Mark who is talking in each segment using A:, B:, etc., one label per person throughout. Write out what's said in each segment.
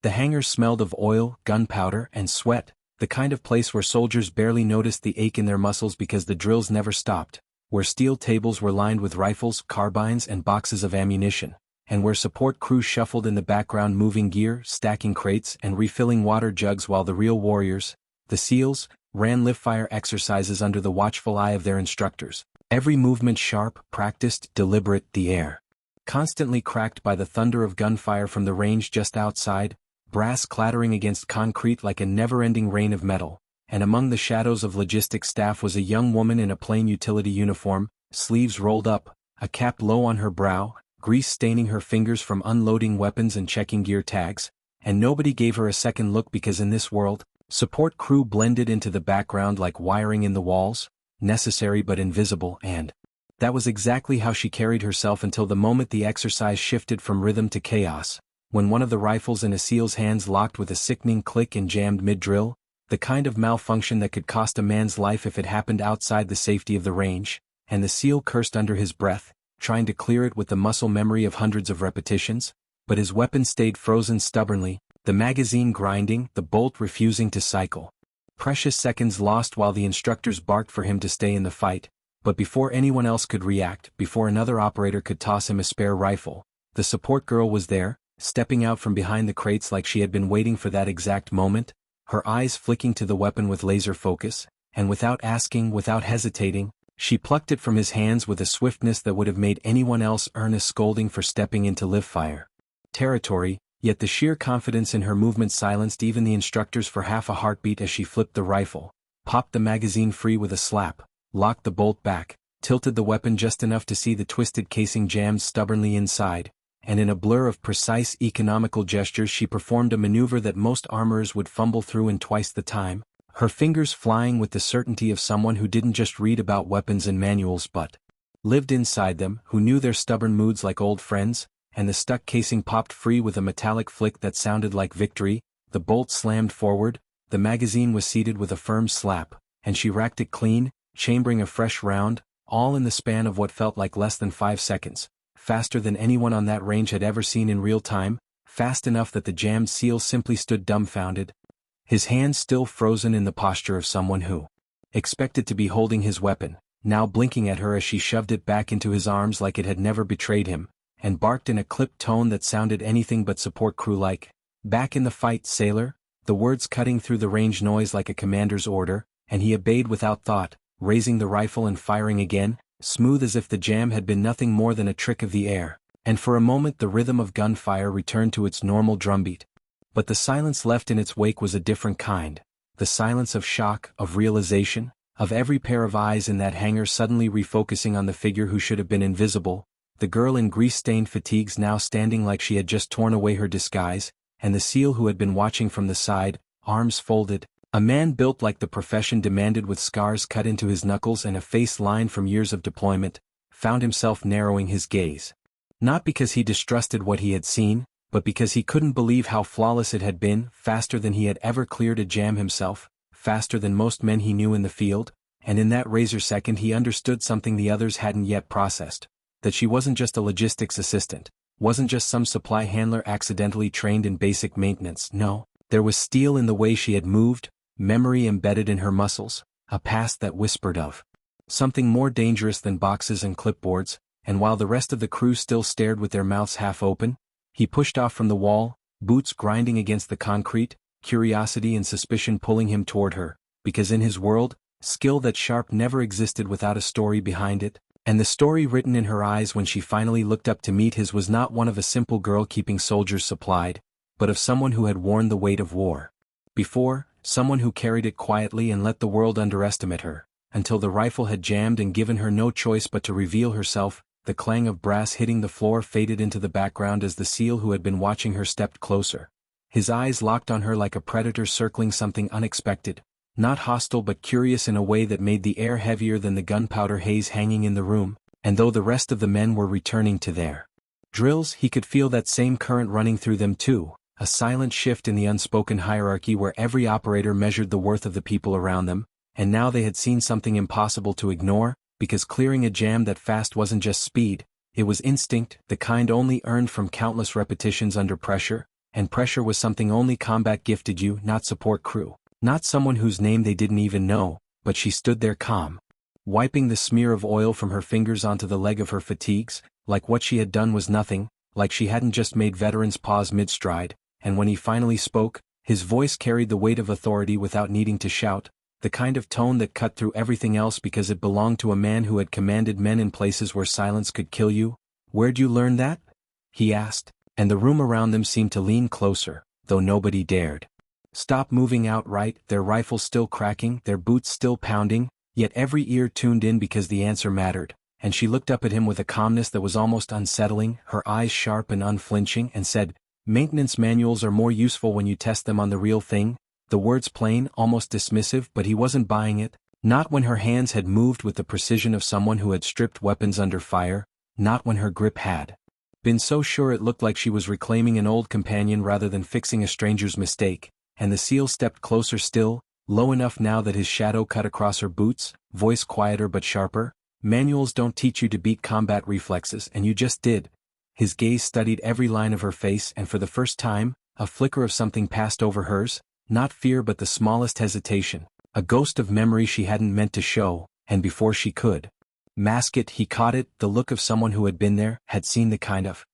A: The hangar smelled of oil, gunpowder, and sweat, the kind of place where soldiers barely noticed the ache in their muscles because the drills never stopped, where steel tables were lined with rifles, carbines, and boxes of ammunition, and where support crews shuffled in the background moving gear, stacking crates, and refilling water jugs while the real warriors, the SEALs, ran live-fire exercises under the watchful eye of their instructors, every movement sharp, practiced, deliberate, the air constantly cracked by the thunder of gunfire from the range just outside, brass clattering against concrete like a never-ending rain of metal, and among the shadows of logistics staff was a young woman in a plain utility uniform, sleeves rolled up, a cap low on her brow, grease staining her fingers from unloading weapons and checking gear tags, and nobody gave her a second look because in this world, support crew blended into the background like wiring in the walls, necessary but invisible, and that was exactly how she carried herself until the moment the exercise shifted from rhythm to chaos, when one of the rifles in a SEAL's hands locked with a sickening click and jammed mid-drill, the kind of malfunction that could cost a man's life if it happened outside the safety of the range, and the SEAL cursed under his breath, trying to clear it with the muscle memory of hundreds of repetitions, but his weapon stayed frozen stubbornly, the magazine grinding, the bolt refusing to cycle. Precious seconds lost while the instructors barked for him to stay in the fight, but before anyone else could react, before another operator could toss him a spare rifle, the support girl was there, stepping out from behind the crates like she had been waiting for that exact moment, her eyes flicking to the weapon with laser focus, and without asking, without hesitating, she plucked it from his hands with a swiftness that would have made anyone else earn a scolding for stepping into live-fire territory, yet the sheer confidence in her movement silenced even the instructors for half a heartbeat as she flipped the rifle, popped the magazine free with a slap, locked the bolt back, tilted the weapon just enough to see the twisted casing jammed stubbornly inside, and in a blur of precise economical gestures she performed a maneuver that most armorers would fumble through in twice the time, her fingers flying with the certainty of someone who didn't just read about weapons in manuals but lived inside them, who knew their stubborn moods like old friends, and the stuck casing popped free with a metallic flick that sounded like victory, the bolt slammed forward, the magazine was seated with a firm slap, and she racked it clean, chambering a fresh round, all in the span of what felt like less than 5 seconds, faster than anyone on that range had ever seen in real time, fast enough that the jammed SEAL simply stood dumbfounded, his hands still frozen in the posture of someone who expected to be holding his weapon, now blinking at her as she shoved it back into his arms like it had never betrayed him, and barked in a clipped tone that sounded anything but support crew-like, "Back in the fight, sailor," the words cutting through the range noise like a commander's order, and he obeyed without thought, raising the rifle and firing again, smooth as if the jam had been nothing more than a trick of the air, and for a moment the rhythm of gunfire returned to its normal drumbeat. But the silence left in its wake was a different kind, the silence of shock, of realization, of every pair of eyes in that hangar suddenly refocusing on the figure who should have been invisible, the girl in grease-stained fatigues now standing like she had just torn away her disguise, and the SEAL who had been watching from the side, arms folded, a man built like the profession demanded with scars cut into his knuckles and a face lined from years of deployment, found himself narrowing his gaze. Not because he distrusted what he had seen, but because he couldn't believe how flawless it had been, faster than he had ever cleared a jam himself, faster than most men he knew in the field, and in that razor second he understood something the others hadn't yet processed, that she wasn't just a logistics assistant, wasn't just some supply handler accidentally trained in basic maintenance, no, there was steel in the way she had moved, memory embedded in her muscles, a past that whispered of something more dangerous than boxes and clipboards, and while the rest of the crew still stared with their mouths half open, he pushed off from the wall, boots grinding against the concrete, curiosity and suspicion pulling him toward her, because in his world, skill that sharp never existed without a story behind it, and the story written in her eyes when she finally looked up to meet his was not one of a simple girl keeping soldiers supplied, but of someone who had worn the weight of war before, someone who carried it quietly and let the world underestimate her, until the rifle had jammed and given her no choice but to reveal herself. The clang of brass hitting the floor faded into the background as the SEAL who had been watching her stepped closer. His eyes locked on her like a predator circling something unexpected, not hostile but curious in a way that made the air heavier than the gunpowder haze hanging in the room, and though the rest of the men were returning to their drills, he could feel that same current running through them too, a silent shift in the unspoken hierarchy where every operator measured the worth of the people around them, and now they had seen something impossible to ignore, because clearing a jam that fast wasn't just speed, it was instinct, the kind only earned from countless repetitions under pressure, and pressure was something only combat gifted you, not support crew. Not someone whose name they didn't even know, but she stood there calm, wiping the smear of oil from her fingers onto the leg of her fatigues, like what she had done was nothing, like she hadn't just made veterans pause mid-stride, and when he finally spoke, his voice carried the weight of authority without needing to shout, the kind of tone that cut through everything else because it belonged to a man who had commanded men in places where silence could kill you. "Where'd you learn that?" he asked, and the room around them seemed to lean closer, though nobody dared stop moving outright, their rifles still cracking, their boots still pounding, yet every ear tuned in because the answer mattered, and she looked up at him with a calmness that was almost unsettling, her eyes sharp and unflinching, and said, "Maintenance manuals are more useful when you test them on the real thing." The words plain, almost dismissive, but he wasn't buying it, not when her hands had moved with the precision of someone who had stripped weapons under fire, not when her grip had been so sure it looked like she was reclaiming an old companion rather than fixing a stranger's mistake. And the SEAL stepped closer still, low enough now that his shadow cut across her boots, voice quieter but sharper. "Manuals don't teach you to beat combat reflexes, and you just did." His gaze studied every line of her face, and for the first time, a flicker of something passed over hers, not fear but the smallest hesitation, a ghost of memory she hadn't meant to show, and before she could mask it, he caught it, the look of someone who had been there, had seen the kind of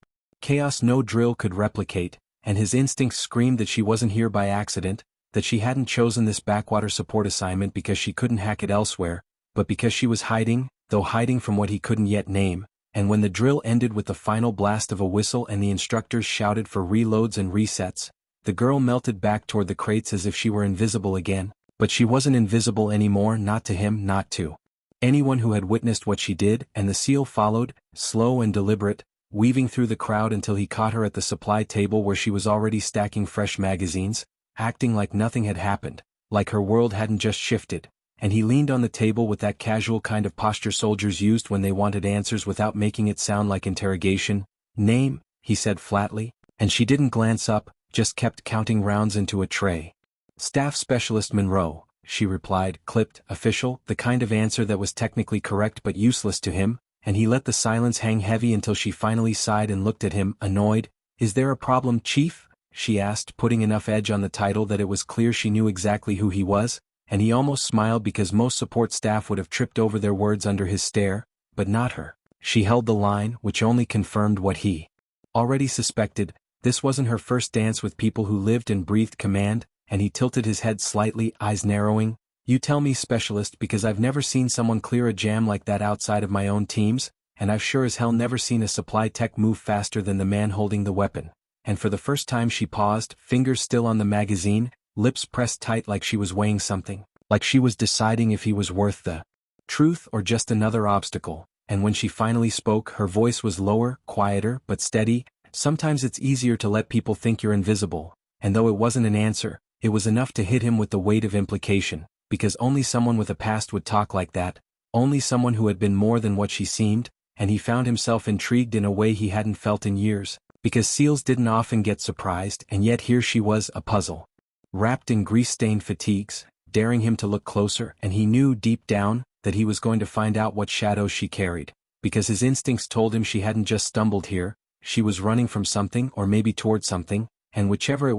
A: chaos no drill could replicate. And his instincts screamed that she wasn't here by accident, that she hadn't chosen this backwater support assignment because she couldn't hack it elsewhere, but because she was hiding, though hiding from what he couldn't yet name. And when the drill ended with the final blast of a whistle and the instructors shouted for reloads and resets, the girl melted back toward the crates as if she were invisible again. But she wasn't invisible anymore, not to him, not to anyone who had witnessed what she did, and the SEAL followed, slow and deliberate, weaving through the crowd until he caught her at the supply table where she was already stacking fresh magazines, acting like nothing had happened, like her world hadn't just shifted, and he leaned on the table with that casual kind of posture soldiers used when they wanted answers without making it sound like interrogation. "Name," he said flatly, and she didn't glance up, just kept counting rounds into a tray. "Staff Specialist Monroe," she replied, clipped, official, the kind of answer that was technically correct but useless to him. And he let the silence hang heavy until she finally sighed and looked at him, annoyed. "Is there a problem, Chief?" she asked, putting enough edge on the title that it was clear she knew exactly who he was, and he almost smiled because most support staff would have tripped over their words under his stare, but not her. She held the line, which only confirmed what he already suspected. This wasn't her first dance with people who lived and breathed command, and he tilted his head slightly, eyes narrowing. "You tell me, Specialist, because I've never seen someone clear a jam like that outside of my own teams, and I've sure as hell never seen a supply tech move faster than the man holding the weapon." And for the first time she paused, fingers still on the magazine, lips pressed tight like she was weighing something, like she was deciding if he was worth the truth or just another obstacle. And when she finally spoke, her voice was lower, quieter, but steady. "Sometimes it's easier to let people think you're invisible." And though it wasn't an answer, it was enough to hit him with the weight of implication. Because only someone with a past would talk like that, only someone who had been more than what she seemed, and he found himself intrigued in a way he hadn't felt in years, because SEALs didn't often get surprised, and yet here she was, a puzzle, wrapped in grease-stained fatigues, daring him to look closer, and he knew deep down that he was going to find out what shadows she carried, because his instincts told him she hadn't just stumbled here, she was running from something or maybe toward something, and whichever it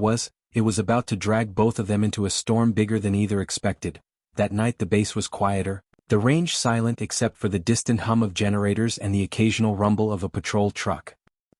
A: was about to drag both of them into a storm bigger than either expected. That night the base was quieter, the range silent except for the distant hum of generators and the occasional rumble of a patrol truck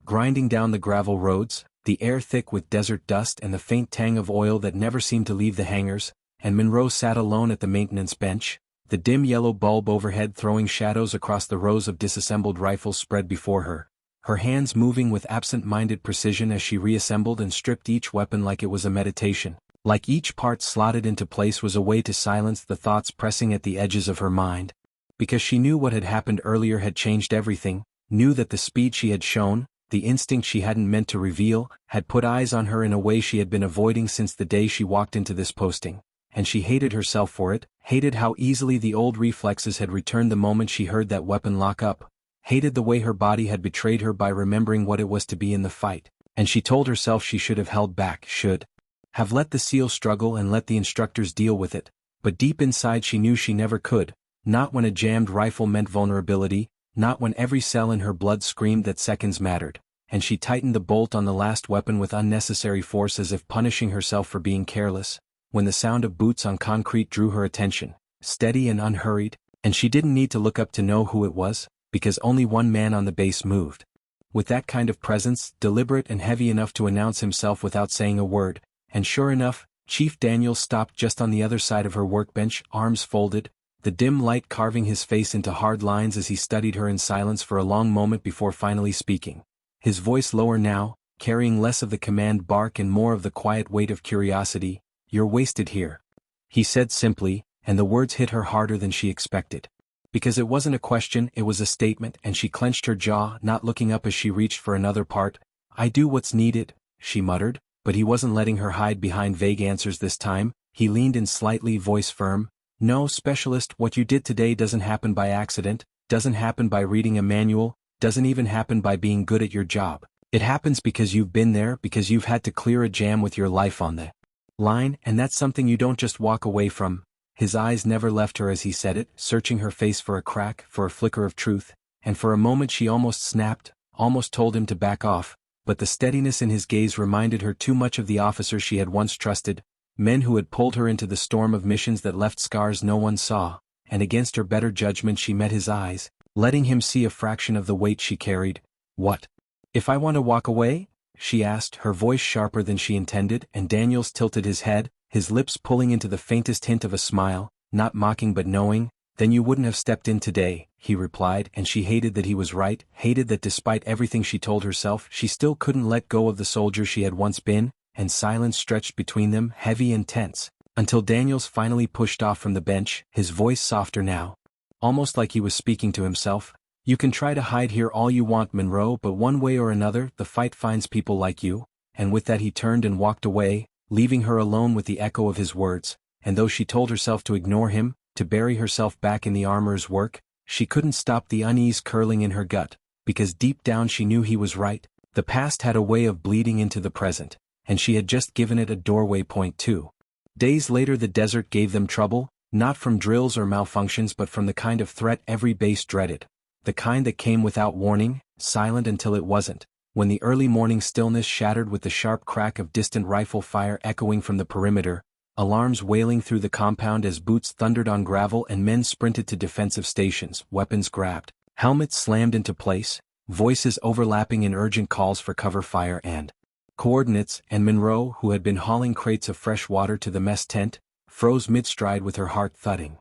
A: grinding down the gravel roads, the air thick with desert dust and the faint tang of oil that never seemed to leave the hangars, and Monroe sat alone at the maintenance bench, the dim yellow bulb overhead throwing shadows across the rows of disassembled rifles spread before her, her hands moving with absent-minded precision as she reassembled and stripped each weapon like it was a meditation, like each part slotted into place was a way to silence the thoughts pressing at the edges of her mind. Because she knew what had happened earlier had changed everything, knew that the speed she had shown, the instinct she hadn't meant to reveal, had put eyes on her in a way she had been avoiding since the day she walked into this posting. And she hated herself for it, hated how easily the old reflexes had returned the moment she heard that weapon lock up, hated the way her body had betrayed her by remembering what it was to be in the fight, and she told herself she should have held back, should have let the SEAL struggle and let the instructors deal with it, but deep inside she knew she never could, not when a jammed rifle meant vulnerability, not when every cell in her blood screamed that seconds mattered, and she tightened the bolt on the last weapon with unnecessary force as if punishing herself for being careless, when the sound of boots on concrete drew her attention, steady and unhurried, and she didn't need to look up to know who it was, because only one man on the base moved. With that kind of presence, deliberate and heavy enough to announce himself without saying a word, and sure enough, Chief Daniels stopped just on the other side of her workbench, arms folded, the dim light carving his face into hard lines as he studied her in silence for a long moment before finally speaking. His voice lower now, carrying less of the command bark and more of the quiet weight of curiosity. "You're wasted here," he said simply, and the words hit her harder than she expected. Because it wasn't a question, it was a statement, and she clenched her jaw, not looking up as she reached for another part. "I do what's needed," she muttered, but he wasn't letting her hide behind vague answers this time. He leaned in slightly, voice firm. "No, specialist, what you did today doesn't happen by accident, doesn't happen by reading a manual, doesn't even happen by being good at your job. It happens because you've been there, because you've had to clear a jam with your life on the line, and that's something you don't just walk away from." His eyes never left her as he said it, searching her face for a crack, for a flicker of truth, and for a moment she almost snapped, almost told him to back off, but the steadiness in his gaze reminded her too much of the officers she had once trusted, men who had pulled her into the storm of missions that left scars no one saw, and against her better judgment she met his eyes, letting him see a fraction of the weight she carried. "What? If I want to walk away?" she asked, her voice sharper than she intended, and Daniels tilted his head, his lips pulling into the faintest hint of a smile, not mocking but knowing. "Then you wouldn't have stepped in today," he replied, and she hated that he was right, hated that despite everything she told herself, she still couldn't let go of the soldier she had once been, and silence stretched between them, heavy and tense, until Daniels finally pushed off from the bench, his voice softer now, almost like he was speaking to himself. "You can try to hide here all you want, Monroe, but one way or another, the fight finds people like you," and with that he turned and walked away, leaving her alone with the echo of his words, and though she told herself to ignore him, to bury herself back in the armorer's work, she couldn't stop the unease curling in her gut, because deep down she knew he was right. The past had a way of bleeding into the present, and she had just given it a doorway point too. Days later the desert gave them trouble, not from drills or malfunctions but from the kind of threat every base dreaded. The kind that came without warning, silent until it wasn't, when the early morning stillness shattered with the sharp crack of distant rifle fire echoing from the perimeter, alarms wailing through the compound as boots thundered on gravel and men sprinted to defensive stations, weapons grabbed, helmets slammed into place, voices overlapping in urgent calls for cover fire and coordinates, and Monroe, who had been hauling crates of fresh water to the mess tent, froze mid-stride with her heart thudding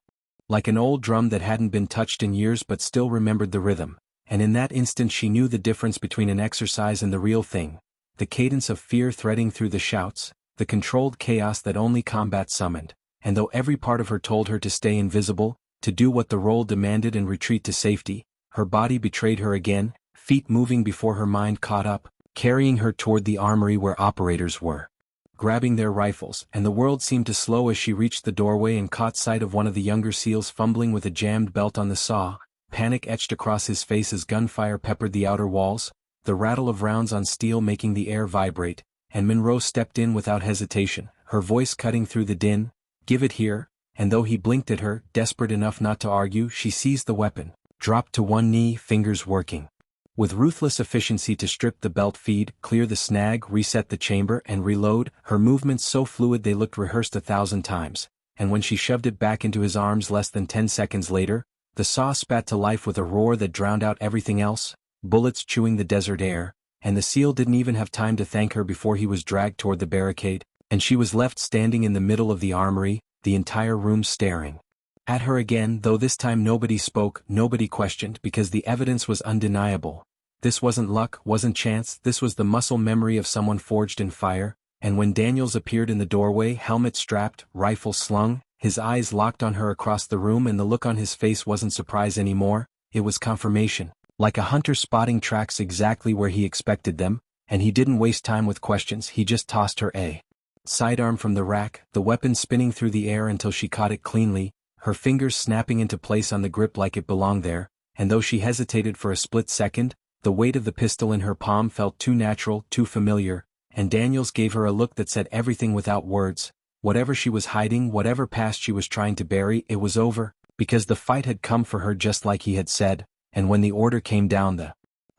A: like an old drum that hadn't been touched in years but still remembered the rhythm, and in that instant she knew the difference between an exercise and the real thing, the cadence of fear threading through the shouts, the controlled chaos that only combat summoned, and though every part of her told her to stay invisible, to do what the role demanded and retreat to safety, her body betrayed her again, feet moving before her mind caught up, carrying her toward the armory where operators were grabbing their rifles, and the world seemed to slow as she reached the doorway and caught sight of one of the younger SEALs fumbling with a jammed belt on the saw, panic etched across his face as gunfire peppered the outer walls, the rattle of rounds on steel making the air vibrate, and Monroe stepped in without hesitation, her voice cutting through the din. "Give it here," and though he blinked at her, desperate enough not to argue, she seized the weapon, dropped to one knee, fingers working with ruthless efficiency to strip the belt feed, clear the snag, reset the chamber, and reload, her movements so fluid they looked rehearsed 1,000 times, and when she shoved it back into his arms less than 10 seconds later, the saw spat to life with a roar that drowned out everything else, bullets chewing the desert air, and the SEAL didn't even have time to thank her before he was dragged toward the barricade, and she was left standing in the middle of the armory, the entire room staring at her again, though this time nobody spoke, nobody questioned, because the evidence was undeniable. This wasn't luck, wasn't chance, this was the muscle memory of someone forged in fire, and when Daniels appeared in the doorway, helmet strapped, rifle slung, his eyes locked on her across the room, and the look on his face wasn't surprise anymore, it was confirmation, like a hunter spotting tracks exactly where he expected them, and he didn't waste time with questions, he just tossed her a sidearm from the rack, the weapon spinning through the air until she caught it cleanly, her fingers snapping into place on the grip like it belonged there, and though she hesitated for a split second, the weight of the pistol in her palm felt too natural, too familiar, and Daniels gave her a look that said everything without words. Whatever she was hiding, whatever past she was trying to bury, it was over, because the fight had come for her just like he had said, and when the order came down the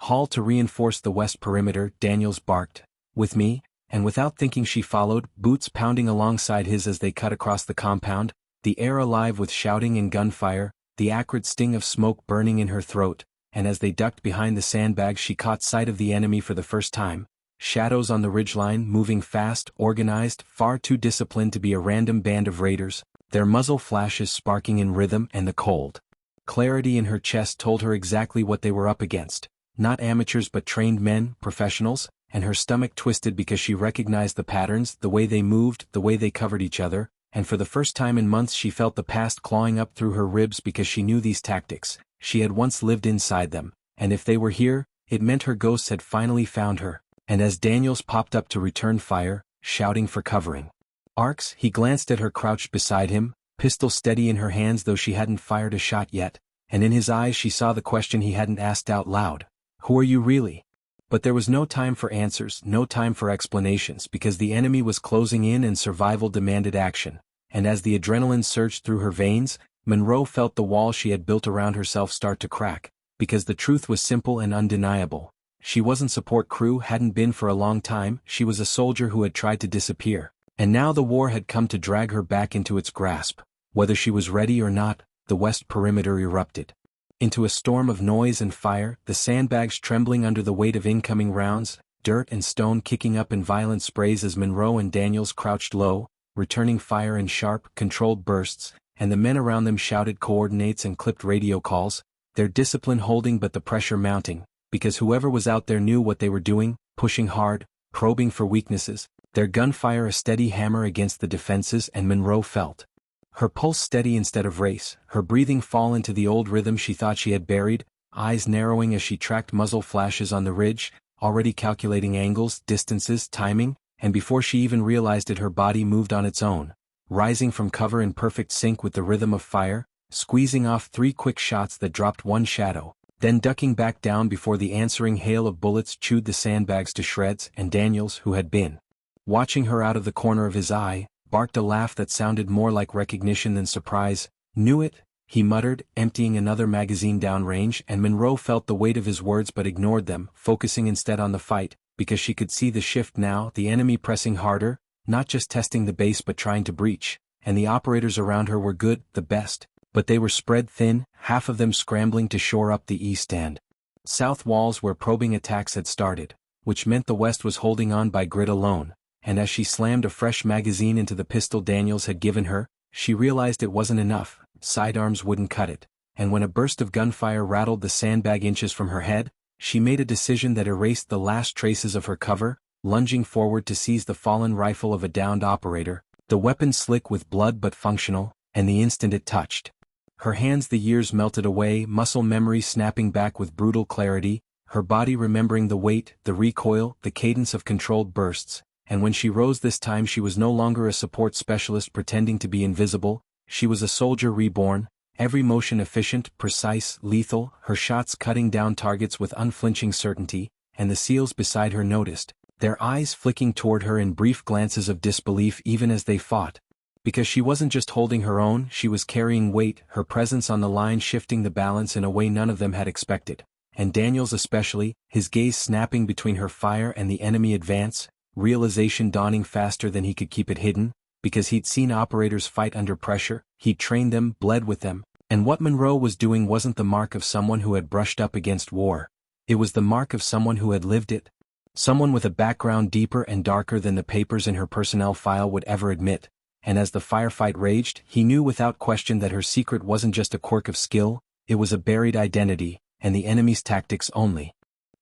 A: "Haul to reinforce the west perimeter," Daniels barked. "With me," and without thinking she followed, boots pounding alongside his as they cut across the compound, the air alive with shouting and gunfire, the acrid sting of smoke burning in her throat, and as they ducked behind the sandbags she caught sight of the enemy for the first time. Shadows on the ridgeline, moving fast, organized, far too disciplined to be a random band of raiders, their muzzle flashes sparking in rhythm, and the cold clarity in her chest told her exactly what they were up against. Not amateurs but trained men, professionals, and her stomach twisted because she recognized the patterns, the way they moved, the way they covered each other, and for the first time in months she felt the past clawing up through her ribs because she knew these tactics. She had once lived inside them, and if they were here, it meant her ghosts had finally found her. And as Daniels popped up to return fire, shouting for covering arcs, he glanced at her crouched beside him, pistol steady in her hands though she hadn't fired a shot yet, and in his eyes she saw the question he hadn't asked out loud. "Who are you really?" But there was no time for answers, no time for explanations, because the enemy was closing in and survival demanded action. And as the adrenaline surged through her veins, Monroe felt the wall she had built around herself start to crack, because the truth was simple and undeniable. She wasn't support crew, hadn't been for a long time, she was a soldier who had tried to disappear. And now the war had come to drag her back into its grasp. Whether she was ready or not, the west perimeter erupted into a storm of noise and fire, the sandbags trembling under the weight of incoming rounds, dirt and stone kicking up in violent sprays as Monroe and Daniels crouched low, returning fire in sharp, controlled bursts, and the men around them shouted coordinates and clipped radio calls, their discipline holding but the pressure mounting, because whoever was out there knew what they were doing, pushing hard, probing for weaknesses, their gunfire a steady hammer against the defenses, and Monroe felt her pulse steady instead of race, her breathing fall into the old rhythm she thought she had buried, eyes narrowing as she tracked muzzle flashes on the ridge, already calculating angles, distances, timing, and before she even realized it her body moved on its own, rising from cover in perfect sync with the rhythm of fire, squeezing off 3 quick shots that dropped one shadow, then ducking back down before the answering hail of bullets chewed the sandbags to shreds, and Daniels, who had been watching her out of the corner of his eye, barked a laugh that sounded more like recognition than surprise. "Knew it," he muttered, emptying another magazine downrange, and Monroe felt the weight of his words but ignored them, focusing instead on the fight, because she could see the shift now, the enemy pressing harder, not just testing the base but trying to breach, and the operators around her were good, the best, but they were spread thin, half of them scrambling to shore up the east and south walls where probing attacks had started, which meant the west was holding on by grit alone. And as she slammed a fresh magazine into the pistol Daniels had given her, she realized it wasn't enough, sidearms wouldn't cut it, and when a burst of gunfire rattled the sandbag inches from her head, she made a decision that erased the last traces of her cover, lunging forward to seize the fallen rifle of a downed operator, the weapon slick with blood but functional, and the instant it touched her hands the years melted away, muscle memory snapping back with brutal clarity, her body remembering the weight, the recoil, the cadence of controlled bursts. And when she rose this time she was no longer a support specialist pretending to be invisible, she was a soldier reborn, every motion efficient, precise, lethal, her shots cutting down targets with unflinching certainty, and the SEALs beside her noticed, their eyes flicking toward her in brief glances of disbelief even as they fought. Because she wasn't just holding her own, she was carrying weight, her presence on the line shifting the balance in a way none of them had expected. And Daniels especially, his gaze snapping between her fire and the enemy advance, realization dawning faster than he could keep it hidden, because he'd seen operators fight under pressure, he'd trained them, bled with them, and what Monroe was doing wasn't the mark of someone who had brushed up against war. It was the mark of someone who had lived it. Someone with a background deeper and darker than the papers in her personnel file would ever admit, and as the firefight raged, he knew without question that her secret wasn't just a quirk of skill, it was a buried identity, and the enemy's tactics only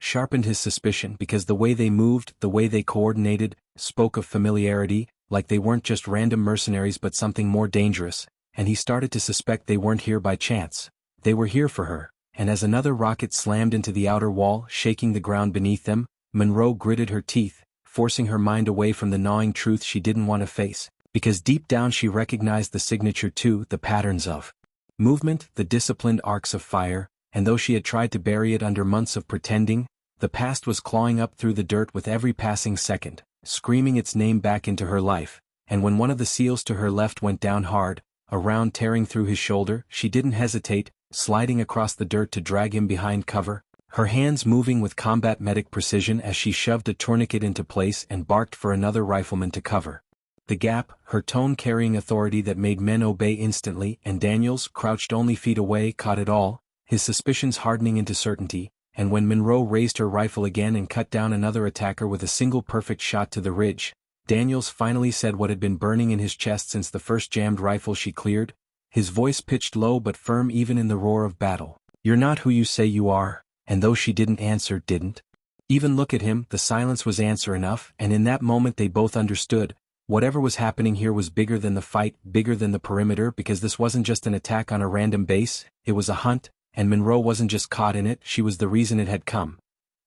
A: sharpened his suspicion because the way they moved, the way they coordinated, spoke of familiarity, like they weren't just random mercenaries but something more dangerous, and he started to suspect they weren't here by chance. They were here for her, and as another rocket slammed into the outer wall, shaking the ground beneath them, Monroe gritted her teeth, forcing her mind away from the gnawing truth she didn't want to face, because deep down she recognized the signature too, the patterns of movement, the disciplined arcs of fire, and though she had tried to bury it under months of pretending, the past was clawing up through the dirt with every passing second, screaming its name back into her life, and when one of the SEALs to her left went down hard, a round tearing through his shoulder, she didn't hesitate, sliding across the dirt to drag him behind cover, her hands moving with combat medic precision as she shoved a tourniquet into place and barked for another rifleman to cover. The gap, her tone carrying authority that made men obey instantly, and Daniels, crouched only feet away, caught it all, his suspicions hardening into certainty, and when Monroe raised her rifle again and cut down another attacker with a single perfect shot to the ridge, Daniels finally said what had been burning in his chest since the first jammed rifle she cleared, his voice pitched low but firm even in the roar of battle. "You're not who you say you are," and though she didn't answer, didn't even look at him, the silence was answer enough, and in that moment they both understood. Whatever was happening here was bigger than the fight, bigger than the perimeter, because this wasn't just an attack on a random base, it was a hunt, and Monroe wasn't just caught in it, she was the reason it had come.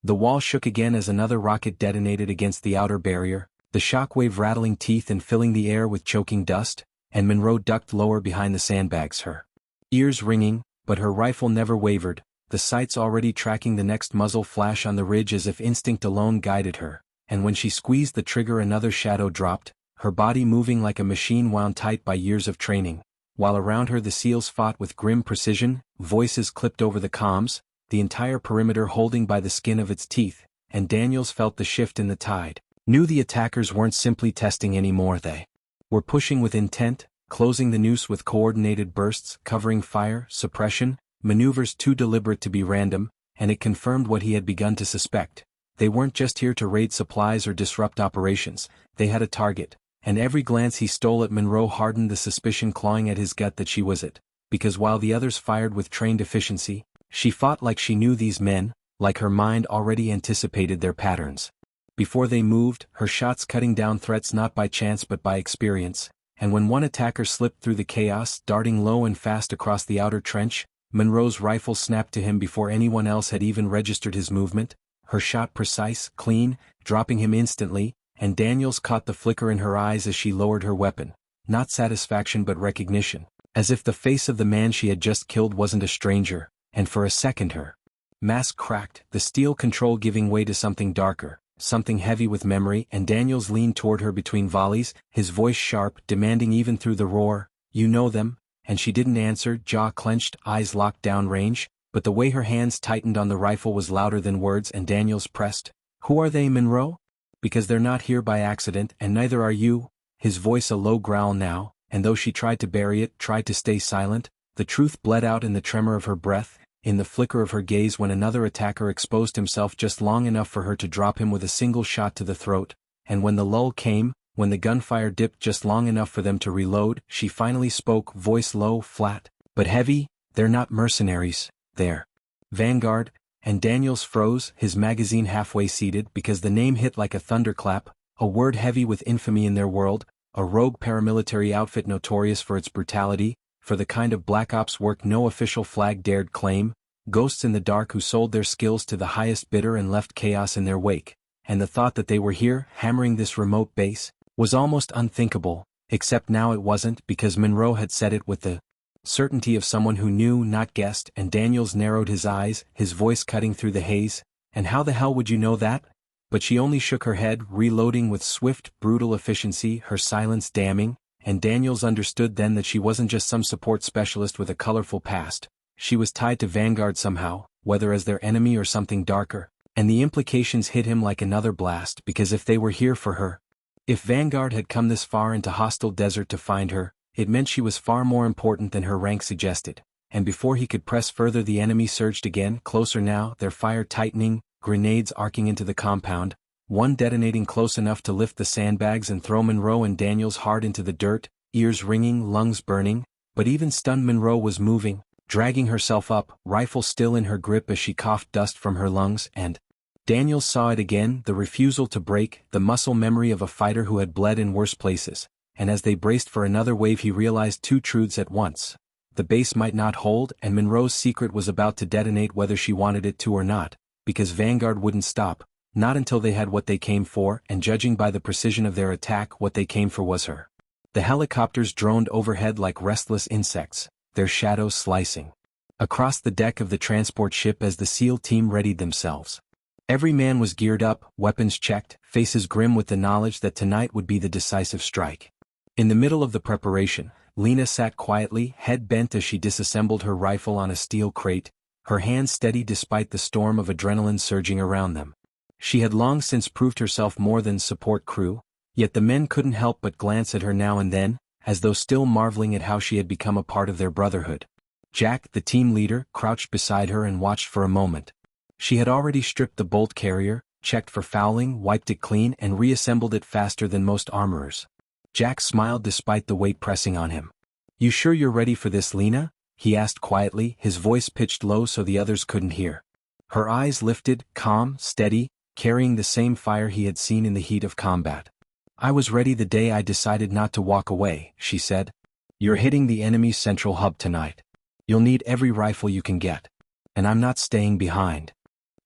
A: The wall shook again as another rocket detonated against the outer barrier, the shockwave rattling teeth and filling the air with choking dust, and Monroe ducked lower behind the sandbags, her ears ringing, but her rifle never wavered, the sights already tracking the next muzzle flash on the ridge as if instinct alone guided her, and when she squeezed the trigger another shadow dropped, her body moving like a machine wound tight by years of training, while around her the SEALs fought with grim precision, voices clipped over the comms, the entire perimeter holding by the skin of its teeth, and Daniels felt the shift in the tide, knew the attackers weren't simply testing anymore, they were pushing with intent, closing the noose with coordinated bursts, covering fire, suppression, maneuvers too deliberate to be random, and it confirmed what he had begun to suspect. They weren't just here to raid supplies or disrupt operations, they had a target. And every glance he stole at Monroe hardened the suspicion clawing at his gut that she was it, because while the others fired with trained efficiency, she fought like she knew these men, like her mind already anticipated their patterns. Before they moved, her shots cutting down threats not by chance but by experience, and when one attacker slipped through the chaos, darting low and fast across the outer trench, Monroe's rifle snapped to him before anyone else had even registered his movement, her shot precise, clean, dropping him instantly, and Daniels caught the flicker in her eyes as she lowered her weapon, not satisfaction but recognition, as if the face of the man she had just killed wasn't a stranger, and for a second her mask cracked, the steel control giving way to something darker, something heavy with memory, and Daniels leaned toward her between volleys, his voice sharp, demanding even through the roar, "You know them?" And she didn't answer, jaw clenched, eyes locked down range, but the way her hands tightened on the rifle was louder than words, and Daniels pressed, "Who are they, Monroe? Because they're not here by accident, and neither are you," his voice a low growl now, and though she tried to bury it, tried to stay silent, the truth bled out in the tremor of her breath, in the flicker of her gaze when another attacker exposed himself just long enough for her to drop him with a single shot to the throat, and when the lull came, when the gunfire dipped just long enough for them to reload, she finally spoke, voice low, flat, but heavy, "They're not mercenaries, they're Vanguard," and Daniels froze, his magazine halfway seated because the name hit like a thunderclap, a word heavy with infamy in their world, a rogue paramilitary outfit notorious for its brutality, for the kind of black ops work no official flag dared claim, ghosts in the dark who sold their skills to the highest bidder and left chaos in their wake, and the thought that they were here, hammering this remote base, was almost unthinkable, except now it wasn't because Monroe had said it with the certainty of someone who knew, not guessed, and Daniels narrowed his eyes, his voice cutting through the haze, "And how the hell would you know that?" But she only shook her head, reloading with swift, brutal efficiency, her silence damning, and Daniels understood then that she wasn't just some support specialist with a colorful past, she was tied to Vanguard somehow, whether as their enemy or something darker, and the implications hit him like another blast because if they were here for her, if Vanguard had come this far into hostile desert to find her, it meant she was far more important than her rank suggested, and before he could press further the enemy surged again, closer now, their fire tightening, grenades arcing into the compound, one detonating close enough to lift the sandbags and throw Monroe and Daniels hard into the dirt, ears ringing, lungs burning, but even stunned Monroe was moving, dragging herself up, rifle still in her grip as she coughed dust from her lungs, and Daniels saw it again, the refusal to break, the muscle memory of a fighter who had bled in worse places. And as they braced for another wave he realized two truths at once. The base might not hold, and Monroe's secret was about to detonate whether she wanted it to or not, because Vanguard wouldn't stop, not until they had what they came for, and judging by the precision of their attack, what they came for was her. The helicopters droned overhead like restless insects, their shadows slicing across the deck of the transport ship as the SEAL team readied themselves. Every man was geared up, weapons checked, faces grim with the knowledge that tonight would be the decisive strike. In the middle of the preparation, Lena sat quietly, head bent as she disassembled her rifle on a steel crate, her hands steady despite the storm of adrenaline surging around them. She had long since proved herself more than support crew, yet the men couldn't help but glance at her now and then, as though still marveling at how she had become a part of their brotherhood. Jack, the team leader, crouched beside her and watched for a moment. She had already stripped the bolt carrier, checked for fouling, wiped it clean and reassembled it faster than most armorers. Jack smiled despite the weight pressing on him. "You sure you're ready for this, Lena?" he asked quietly, his voice pitched low so the others couldn't hear. Her eyes lifted, calm, steady, carrying the same fire he had seen in the heat of combat. "I was ready the day I decided not to walk away," she said. "You're hitting the enemy's central hub tonight. You'll need every rifle you can get. And I'm not staying behind."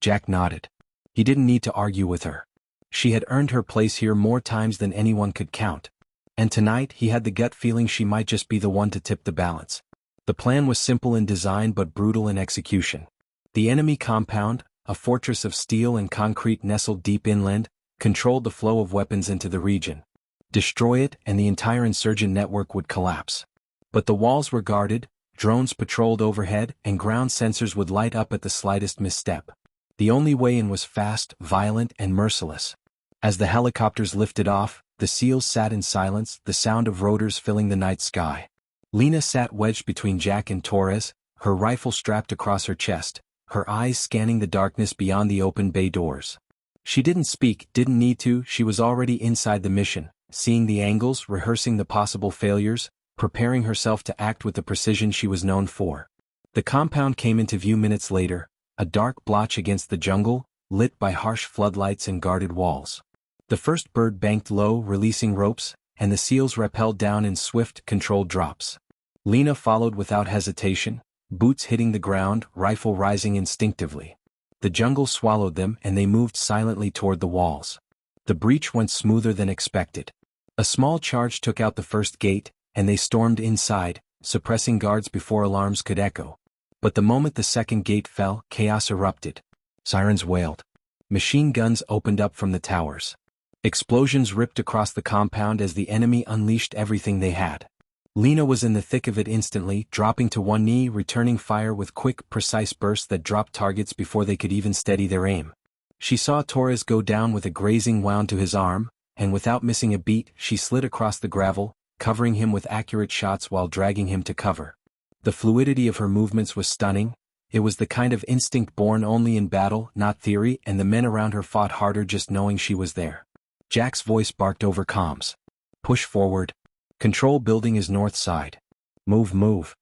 A: Jack nodded. He didn't need to argue with her. She had earned her place here more times than anyone could count. And tonight he had the gut feeling she might just be the one to tip the balance. The plan was simple in design but brutal in execution. The enemy compound, a fortress of steel and concrete nestled deep inland, controlled the flow of weapons into the region. Destroy it and the entire insurgent network would collapse. But the walls were guarded, drones patrolled overhead, and ground sensors would light up at the slightest misstep. The only way in was fast, violent, and merciless. As the helicopters lifted off, the SEALs sat in silence, the sound of rotors filling the night sky. Lena sat wedged between Jack and Torres, her rifle strapped across her chest, her eyes scanning the darkness beyond the open bay doors. She didn't speak, didn't need to, she was already inside the mission, seeing the angles, rehearsing the possible failures, preparing herself to act with the precision she was known for. The compound came into view minutes later, a dark blotch against the jungle, lit by harsh floodlights and guarded walls. The first bird banked low, releasing ropes, and the SEALs rappelled down in swift, controlled drops. Lena followed without hesitation, boots hitting the ground, rifle rising instinctively. The jungle swallowed them and they moved silently toward the walls. The breach went smoother than expected. A small charge took out the first gate, and they stormed inside, suppressing guards before alarms could echo. But the moment the second gate fell, chaos erupted. Sirens wailed. Machine guns opened up from the towers. Explosions ripped across the compound as the enemy unleashed everything they had. Lena was in the thick of it instantly, dropping to one knee, returning fire with quick, precise bursts that dropped targets before they could even steady their aim. She saw Torres go down with a grazing wound to his arm, and without missing a beat, she slid across the gravel, covering him with accurate shots while dragging him to cover. The fluidity of her movements was stunning. It was the kind of instinct born only in battle, not theory, and the men around her fought harder just knowing she was there. Jack's voice barked over comms. "Push forward. Control building is north side. Move, move."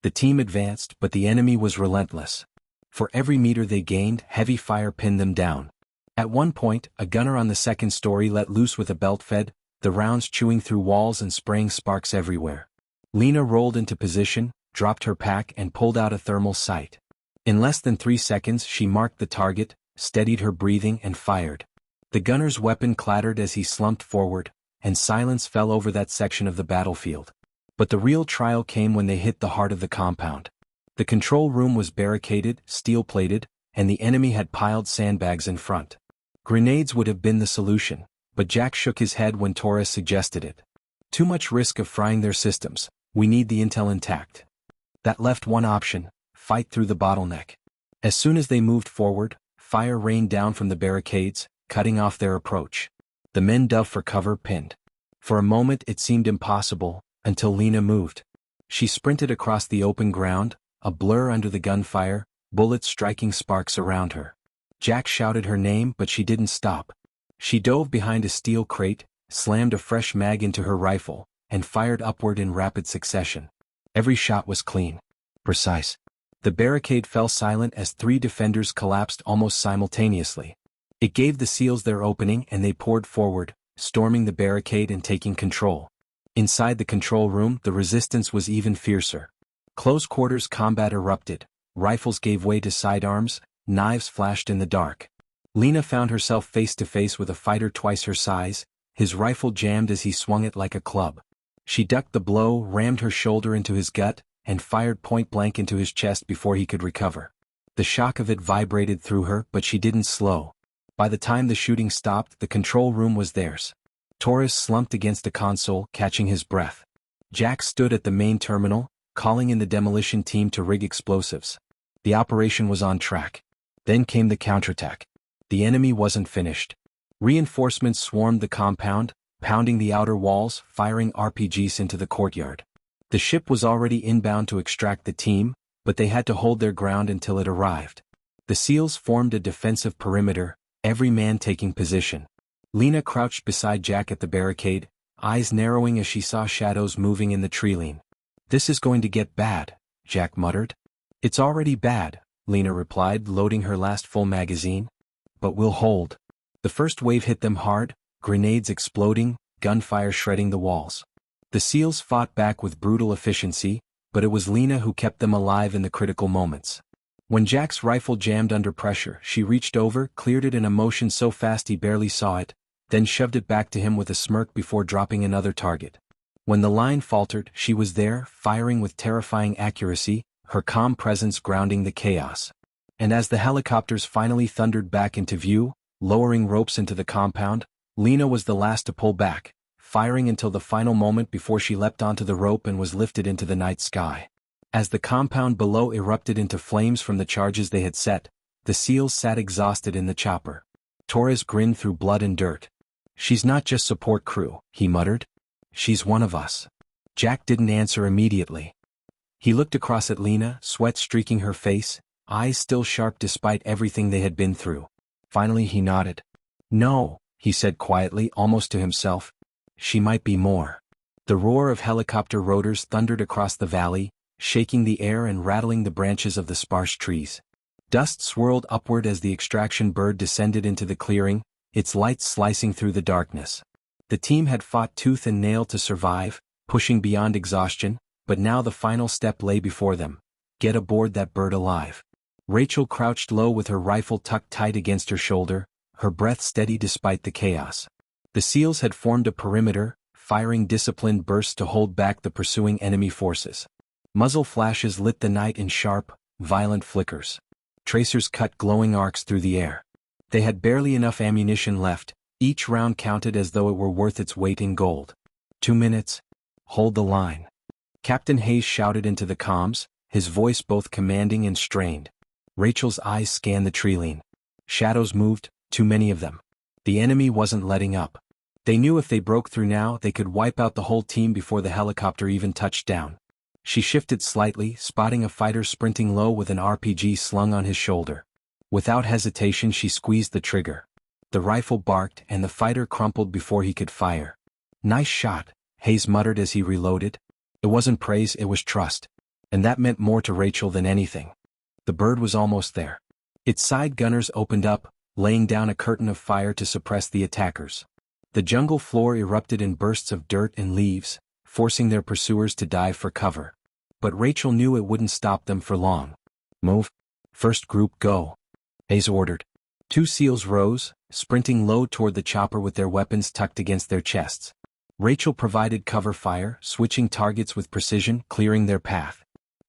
A: The team advanced, but the enemy was relentless. For every meter they gained, heavy fire pinned them down. At one point, a gunner on the second story let loose with a belt fed, the rounds chewing through walls and spraying sparks everywhere. Lena rolled into position, dropped her pack and pulled out a thermal sight. In less than 3 seconds she marked the target, steadied her breathing and fired. The gunner's weapon clattered as he slumped forward, and silence fell over that section of the battlefield. But the real trial came when they hit the heart of the compound. The control room was barricaded, steel-plated, and the enemy had piled sandbags in front. Grenades would have been the solution, but Jack shook his head when Torres suggested it. "Too much risk of frying their systems, we need the intel intact." That left one option: fight through the bottleneck. As soon as they moved forward, fire rained down from the barricades, cutting off their approach. The men dove for cover, pinned. For a moment it seemed impossible, until Lena moved. She sprinted across the open ground, a blur under the gunfire, bullets striking sparks around her. Jack shouted her name, but she didn't stop. She dove behind a steel crate, slammed a fresh mag into her rifle, and fired upward in rapid succession. Every shot was clean, precise. The barricade fell silent as 3 defenders collapsed almost simultaneously. It gave the SEALs their opening and they poured forward, storming the barricade and taking control. Inside the control room, the resistance was even fiercer. Close quarters combat erupted, rifles gave way to sidearms, knives flashed in the dark. Lena found herself face to face with a fighter twice her size, his rifle jammed as he swung it like a club. She ducked the blow, rammed her shoulder into his gut, and fired point blank into his chest before he could recover. The shock of it vibrated through her, but she didn't slow. By the time the shooting stopped, the control room was theirs. Torres slumped against a console, catching his breath. Jack stood at the main terminal, calling in the demolition team to rig explosives. The operation was on track. Then came the counterattack. The enemy wasn't finished. Reinforcements swarmed the compound, pounding the outer walls, firing RPGs into the courtyard. The ship was already inbound to extract the team, but they had to hold their ground until it arrived. The SEALs formed a defensive perimeter, every man taking position. Lena crouched beside Jack at the barricade, eyes narrowing as she saw shadows moving in the treeline. "This is going to get bad," Jack muttered. "It's already bad," Lena replied, loading her last full magazine. "But we'll hold." The first wave hit them hard, grenades exploding, gunfire shredding the walls. The SEALs fought back with brutal efficiency, but it was Lena who kept them alive in the critical moments. When Jack's rifle jammed under pressure, she reached over, cleared it in a motion so fast he barely saw it, then shoved it back to him with a smirk before dropping another target. When the line faltered, she was there, firing with terrifying accuracy, her calm presence grounding the chaos. And as the helicopters finally thundered back into view, lowering ropes into the compound, Lena was the last to pull back, firing until the final moment before she leapt onto the rope and was lifted into the night sky. As the compound below erupted into flames from the charges they had set, the SEALs sat exhausted in the chopper. Torres grinned through blood and dirt. "She's not just support crew," he muttered. "She's one of us." Jack didn't answer immediately. He looked across at Lena, sweat streaking her face, eyes still sharp despite everything they had been through. Finally he nodded. "No," he said quietly, almost to himself. "She might be more." The roar of helicopter rotors thundered across the valley, shaking the air and rattling the branches of the sparse trees. Dust swirled upward as the extraction bird descended into the clearing, its lights slicing through the darkness. The team had fought tooth and nail to survive, pushing beyond exhaustion, but now the final step lay before them: get aboard that bird alive. Rachel crouched low with her rifle tucked tight against her shoulder, her breath steady despite the chaos. The SEALs had formed a perimeter, firing disciplined bursts to hold back the pursuing enemy forces. Muzzle flashes lit the night in sharp, violent flickers. Tracers cut glowing arcs through the air. They had barely enough ammunition left, each round counted as though it were worth its weight in gold. 2 minutes. Hold the line. Captain Hayes shouted into the comms, his voice both commanding and strained. Rachel's eyes scanned the treeline. Shadows moved, too many of them. The enemy wasn't letting up. They knew if they broke through now they could wipe out the whole team before the helicopter even touched down. She shifted slightly, spotting a fighter sprinting low with an RPG slung on his shoulder. Without hesitation she squeezed the trigger. The rifle barked and the fighter crumpled before he could fire. "Nice shot," Hayes muttered as he reloaded. It wasn't praise, it was trust. And that meant more to Rachel than anything. The bird was almost there. Its side gunners opened up, laying down a curtain of fire to suppress the attackers. The jungle floor erupted in bursts of dirt and leaves, forcing their pursuers to dive for cover. But Rachel knew it wouldn't stop them for long. "Move. First group go," Hayes ordered. 2 SEALs rose, sprinting low toward the chopper with their weapons tucked against their chests. Rachel provided cover fire, switching targets with precision, clearing their path.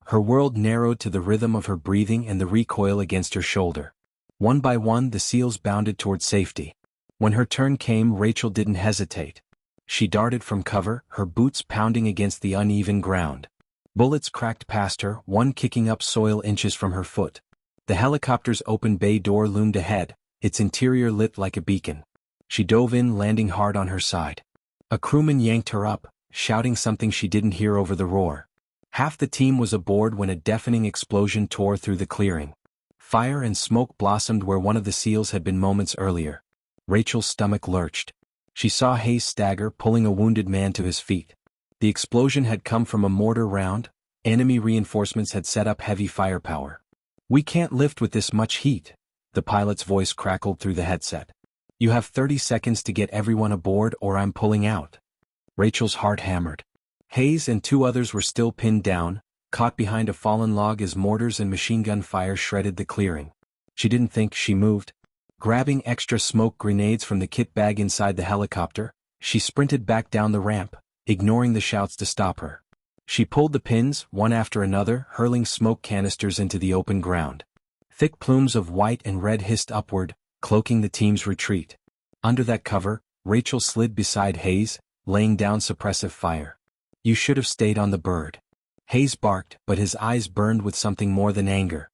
A: Her world narrowed to the rhythm of her breathing and the recoil against her shoulder. One by one the SEALs bounded toward safety. When her turn came, Rachel didn't hesitate. She darted from cover, her boots pounding against the uneven ground. Bullets cracked past her, one kicking up soil inches from her foot. The helicopter's open bay door loomed ahead, its interior lit like a beacon. She dove in, landing hard on her side. A crewman yanked her up, shouting something she didn't hear over the roar. Half the team was aboard when a deafening explosion tore through the clearing. Fire and smoke blossomed where one of the SEALs had been moments earlier. Rachel's stomach lurched. She saw Hayes stagger, pulling a wounded man to his feet. The explosion had come from a mortar round. Enemy reinforcements had set up heavy firepower. "We can't lift with this much heat," the pilot's voice crackled through the headset. "You have 30 seconds to get everyone aboard or I'm pulling out." Rachel's heart hammered. Hayes and 2 others were still pinned down, caught behind a fallen log as mortars and machine gun fire shredded the clearing. She didn't think, she moved. Grabbing extra smoke grenades from the kit bag inside the helicopter, she sprinted back down the ramp, ignoring the shouts to stop her. She pulled the pins, one after another, hurling smoke canisters into the open ground. Thick plumes of white and red hissed upward, cloaking the team's retreat. Under that cover, Rachel slid beside Hayes, laying down suppressive fire. "You should have stayed on the bird." Hayes barked, but his eyes burned with something more than anger.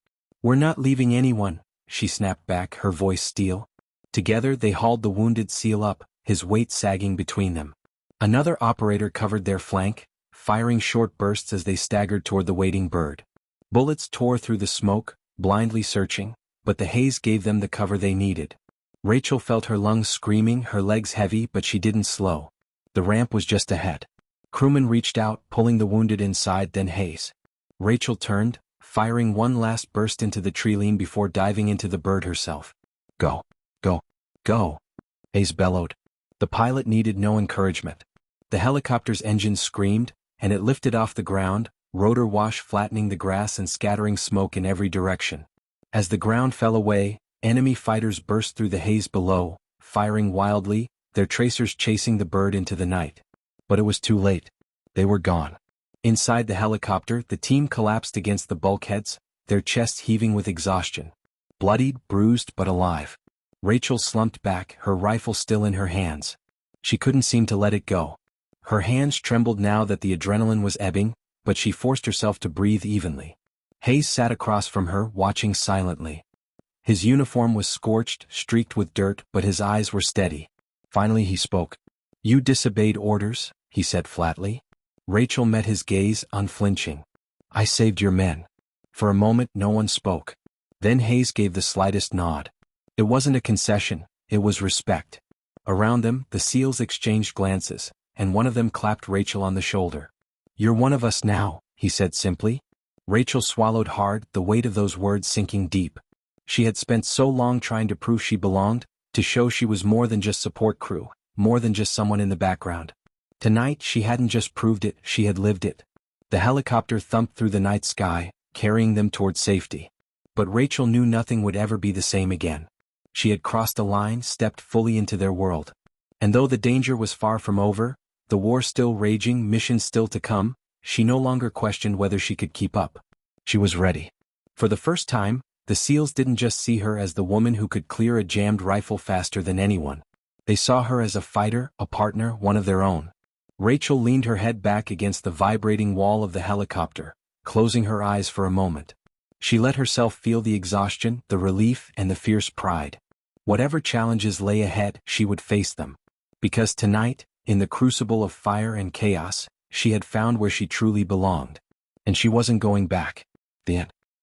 A: "We're not leaving anyone," she snapped back, her voice steel. Together they hauled the wounded SEAL up, his weight sagging between them. Another operator covered their flank, firing short bursts as they staggered toward the waiting bird. Bullets tore through the smoke, blindly searching, but the haze gave them the cover they needed. Rachel felt her lungs screaming, her legs heavy, but she didn't slow. The ramp was just ahead. Crewmen reached out, pulling the wounded inside, then haze. Rachel turned, firing one last burst into the tree-line before diving into the bird herself. "Go. Go. Go," Hayes bellowed. The pilot needed no encouragement. The helicopter's engine screamed, and it lifted off the ground, rotor wash flattening the grass and scattering smoke in every direction. As the ground fell away, enemy fighters burst through the haze below, firing wildly, their tracers chasing the bird into the night. But it was too late. They were gone. Inside the helicopter, the team collapsed against the bulkheads, their chests heaving with exhaustion. Bloodied, bruised, but alive. Rachel slumped back, her rifle still in her hands. She couldn't seem to let it go. Her hands trembled now that the adrenaline was ebbing, but she forced herself to breathe evenly. Hayes sat across from her, watching silently. His uniform was scorched, streaked with dirt, but his eyes were steady. Finally he spoke. "You disobeyed orders," he said flatly. Rachel met his gaze, unflinching. "I saved your men." For a moment no one spoke. Then Hayes gave the slightest nod. It wasn't a concession, it was respect. Around them, the SEALs exchanged glances, and one of them clapped Rachel on the shoulder. "You're one of us now," he said simply. Rachel swallowed hard, the weight of those words sinking deep. She had spent so long trying to prove she belonged, to show she was more than just support crew, more than just someone in the background. Tonight she hadn't just proved it, she had lived it. The helicopter thumped through the night sky, carrying them toward safety. But Rachel knew nothing would ever be the same again. She had crossed a line, stepped fully into their world. And though the danger was far from over, the war still raging, missions still to come, she no longer questioned whether she could keep up. She was ready. For the first time, the SEALs didn't just see her as the woman who could clear a jammed rifle faster than anyone. They saw her as a fighter, a partner, one of their own. Rachel leaned her head back against the vibrating wall of the helicopter, closing her eyes for a moment. She let herself feel the exhaustion, the relief, and the fierce pride. Whatever challenges lay ahead, she would face them. Because tonight, in the crucible of fire and chaos, she had found where she truly belonged. And she wasn't going back. The end.